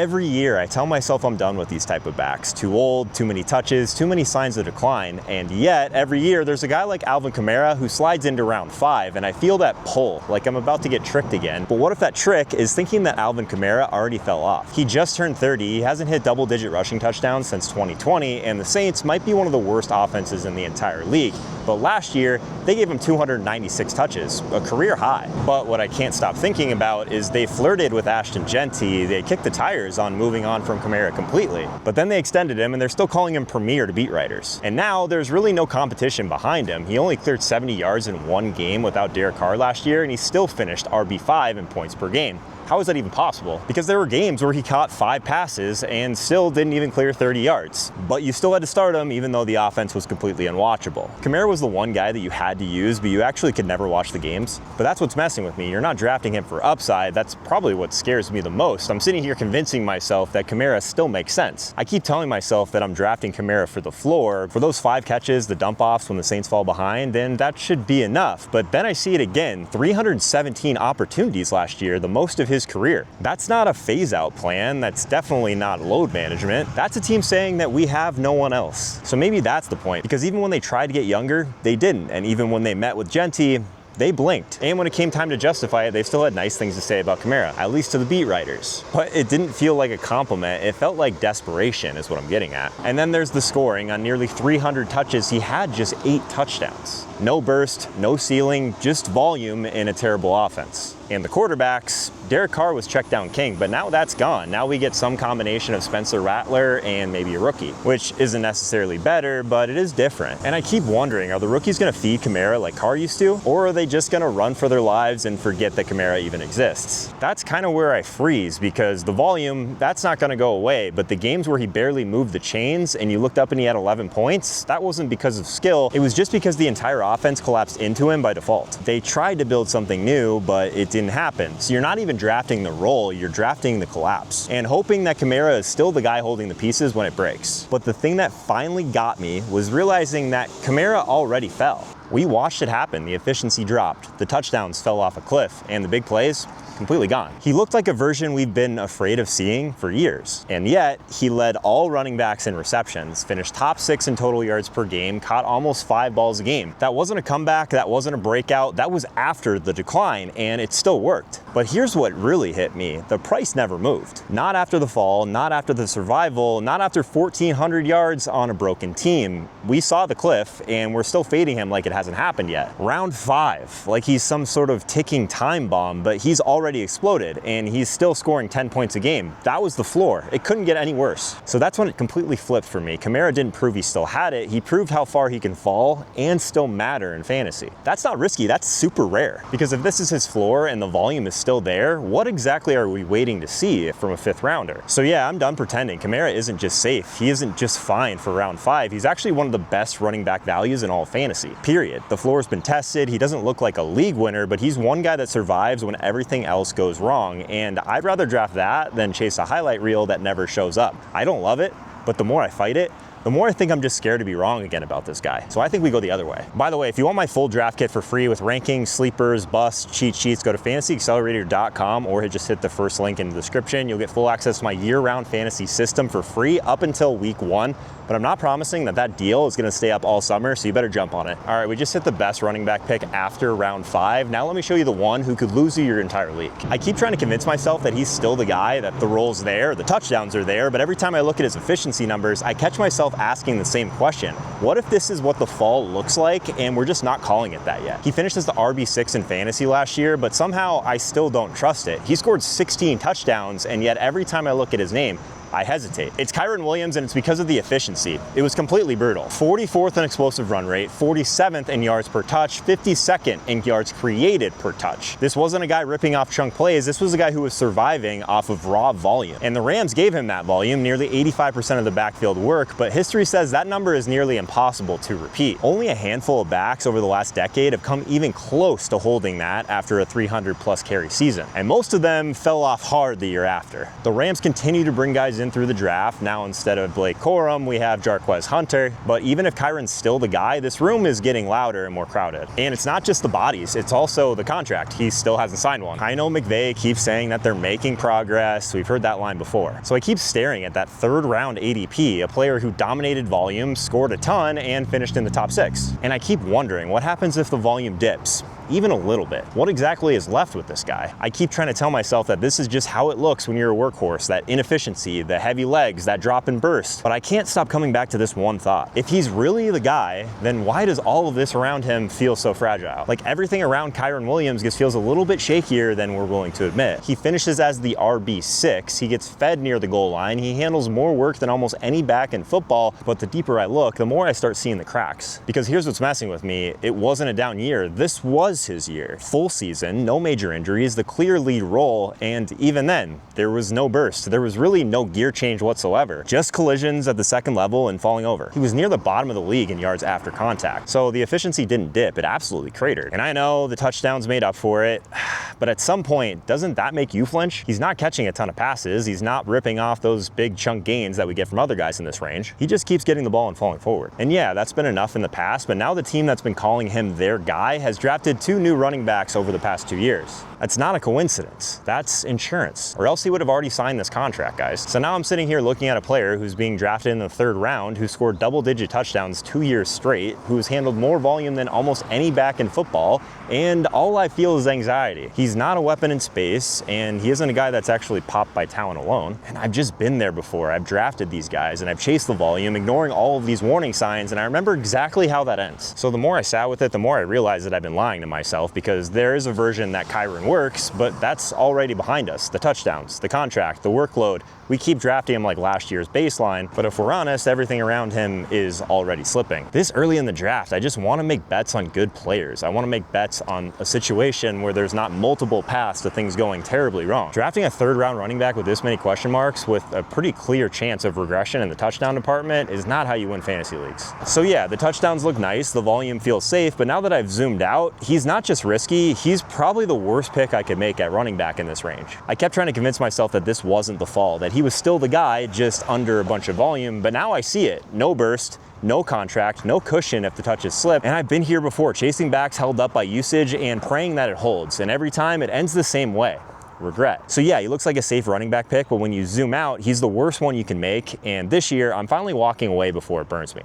Every year I tell myself I'm done with these type of backs. Too old, too many touches, too many signs of decline, and yet every year there's a guy like Alvin Kamara who slides into round 5, and I feel that pull, like I'm about to get tricked again. But what if that trick is thinking that Alvin Kamara already fell off? He just turned 30, he hasn't hit double-digit rushing touchdowns since 2020, and the Saints might be one of the worst offenses in the entire league. But last year, they gave him 296 touches, a career high. But what I can't stop thinking about is they flirted with Ashton Genty, they kicked the tires on moving on from Kamara completely. But then they extended him and they're still calling him premier to beat writers. And now there's really no competition behind him. He only cleared 70 yards in one game without Derek Carr last year, and he still finished RB5 in points per game. How is that even possible? Because there were games where he caught 5 passes and still didn't even clear 30 yards. But you still had to start him even though the offense was completely unwatchable. Kamara was the one guy that you had to use, but you actually could never watch the games. But that's what's messing with me. You're not drafting him for upside. That's probably what scares me the most. I'm sitting here convincing myself that Kamara still makes sense. I keep telling myself that I'm drafting Kamara for the floor. For those 5 catches, the dump offs when the Saints fall behind, then that should be enough. But then I see it again. 317 opportunities last year, the most of his career. That's not a phase-out plan. That's definitely not load management. That's a team saying that we have no one else. So maybe that's the point, because even when they tried to get younger, they didn't. And even when they met with Genty, they blinked. And when it came time to justify it, they still had nice things to say about Kamara, at least to the beat writers. But it didn't feel like a compliment. It felt like desperation is what I'm getting at. And then there's the scoring. On nearly 300 touches, he had just 8 touchdowns. No burst, no ceiling, just volume in a terrible offense. And the quarterbacks, Derek Carr was check down king, but now that's gone. Now we get some combination of Spencer Rattler and maybe a rookie, which isn't necessarily better, but it is different. And I keep wondering, are the rookies gonna feed Kamara like Carr used to? Or are they just gonna run for their lives and forget that Kamara even exists? That's kind of where I freeze, because the volume, that's not gonna go away, but the games where he barely moved the chains and you looked up and he had 11 points, that wasn't because of skill. It was just because the entire offense collapsed into him by default. They tried to build something new, but it didn't happen. So you're not even drafting the role, you're drafting the collapse and hoping that Kamara is still the guy holding the pieces when it breaks. But the thing that finally got me was realizing that Kamara already fell. We watched it happen. The efficiency dropped, the touchdowns fell off a cliff, and the big plays, completely gone. He looked like a version we've been afraid of seeing for years. And yet, he led all running backs in receptions, finished top 6 in total yards per game, caught almost 5 balls a game. That wasn't a comeback, that wasn't a breakout, that was after the decline, and it still worked. But here's what really hit me. The price never moved. Not after the fall, not after the survival, not after 1,400 yards on a broken team. We saw the cliff, and we're still fading him like it hasn't happened yet. Round 5, like he's some sort of ticking time bomb, but he's already exploded and he's still scoring 10 points a game. That was the floor. It couldn't get any worse. So that's when it completely flipped for me. Kamara didn't prove he still had it. He proved how far he can fall and still matter in fantasy. That's not risky. That's super rare. Because if this is his floor and the volume is still there, what exactly are we waiting to see from a 5th rounder? So yeah, I'm done pretending. Kamara isn't just safe. He isn't just fine for round 5. He's actually one of the best running back values in all of fantasy, period. The floor's been tested. He doesn't look like a league winner, but he's one guy that survives when everything else goes wrong, and I'd rather draft that than chase a highlight reel that never shows up. I don't love it, but the more I fight it, the more I think I'm just scared to be wrong again about this guy. So I think we go the other way. By the way, if you want my full draft kit for free with rankings, sleepers, busts, cheat sheets, go to fantasyaccelerator.com or just hit the first link in the description. You'll get full access to my year-round fantasy system for free up until week 1. But I'm not promising that that deal is gonna stay up all summer, so you better jump on it. All right, we just hit the best running back pick after round 5. Now let me show you the one who could lose you your entire league. I keep trying to convince myself that he's still the guy, that the role's there, the touchdowns are there, but every time I look at his efficiency numbers, I catch myself asking the same question. What if this is what the fall looks like and we're just not calling it that yet? He finished as the RB6 in fantasy last year, but somehow I still don't trust it. He scored 16 touchdowns, and yet every time I look at his name, I hesitate. It's Kyren Williams, and it's because of the efficiency. It was completely brutal. 44th in explosive run rate, 47th in yards per touch, 52nd in yards created per touch. This wasn't a guy ripping off chunk plays. This was a guy who was surviving off of raw volume. And the Rams gave him that volume, nearly 85% of the backfield work, but history says that number is nearly impossible to repeat. Only a handful of backs over the last decade have come even close to holding that after a 300+ carry season. And most of them fell off hard the year after. The Rams continue to bring guys season through the draft. Now instead of Blake Corum, we have Jarquez Hunter. But even if Kyren's still the guy, this room is getting louder and more crowded. And it's not just the bodies, it's also the contract. He still hasn't signed one. I know McVay keeps saying that they're making progress. We've heard that line before. So I keep staring at that third round ADP, a player who dominated volume, scored a ton, and finished in the top 6. And I keep wondering, what happens if the volume dips? Even a little bit. What exactly is left with this guy? I keep trying to tell myself that this is just how it looks when you're a workhorse, that inefficiency, the heavy legs, that drop and burst. But I can't stop coming back to this one thought. If he's really the guy, then why does all of this around him feel so fragile? Like everything around Kyren Williams just feels a little bit shakier than we're willing to admit. He finishes as the RB6, he gets fed near the goal line, he handles more work than almost any back in football, but the deeper I look, the more I start seeing the cracks. Because here's what's messing with me, it wasn't a down year, this was his year. Full season, no major injuries, the clear lead role, and even then, there was no burst. There was really no gear change whatsoever. Just collisions at the second level and falling over. He was near the bottom of the league in yards after contact. So the efficiency didn't dip, it absolutely cratered. And I know the touchdowns made up for it, but at some point, doesn't that make you flinch? He's not catching a ton of passes, he's not ripping off those big chunk gains that we get from other guys in this range. He just keeps getting the ball and falling forward. And yeah, that's been enough in the past, but now the team that's been calling him their guy has drafted 2 new running backs over the past 2 years. That's not a coincidence. That's insurance. Or else he would have already signed this contract, guys. So now I'm sitting here looking at a player who's being drafted in the 3rd round, who scored double-digit touchdowns 2 years straight, who's handled more volume than almost any back in football, and all I feel is anxiety. He's not a weapon in space, and he isn't a guy that's actually popped by talent alone. And I've just been there before. I've drafted these guys, and I've chased the volume, ignoring all of these warning signs, and I remember exactly how that ends. So the more I sat with it, the more I realized that I've been lying to myself, because there is a version that Kyren works, but that's already behind us. The touchdowns, the contract, the workload. We keep drafting him like last year's baseline, but if we're honest, everything around him is already slipping. This early in the draft, I just want to make bets on good players. I want to make bets on a situation where there's not multiple paths to things going terribly wrong. Drafting a 3rd round running back with this many question marks with a pretty clear chance of regression in the touchdown department is not how you win fantasy leagues. So yeah, the touchdowns look nice, the volume feels safe, but now that I've zoomed out, he's not just risky, he's probably the worst pick I could make at running back in this range. I kept trying to convince myself that this wasn't the fall, that he was still the guy, just under a bunch of volume, but now I see it. No burst, no contract, no cushion if the touches slip, and I've been here before, chasing backs held up by usage and praying that it holds, and every time it ends the same way. Regret. So yeah, he looks like a safe running back pick, but when you zoom out, he's the worst one you can make, and this year, I'm finally walking away before it burns me.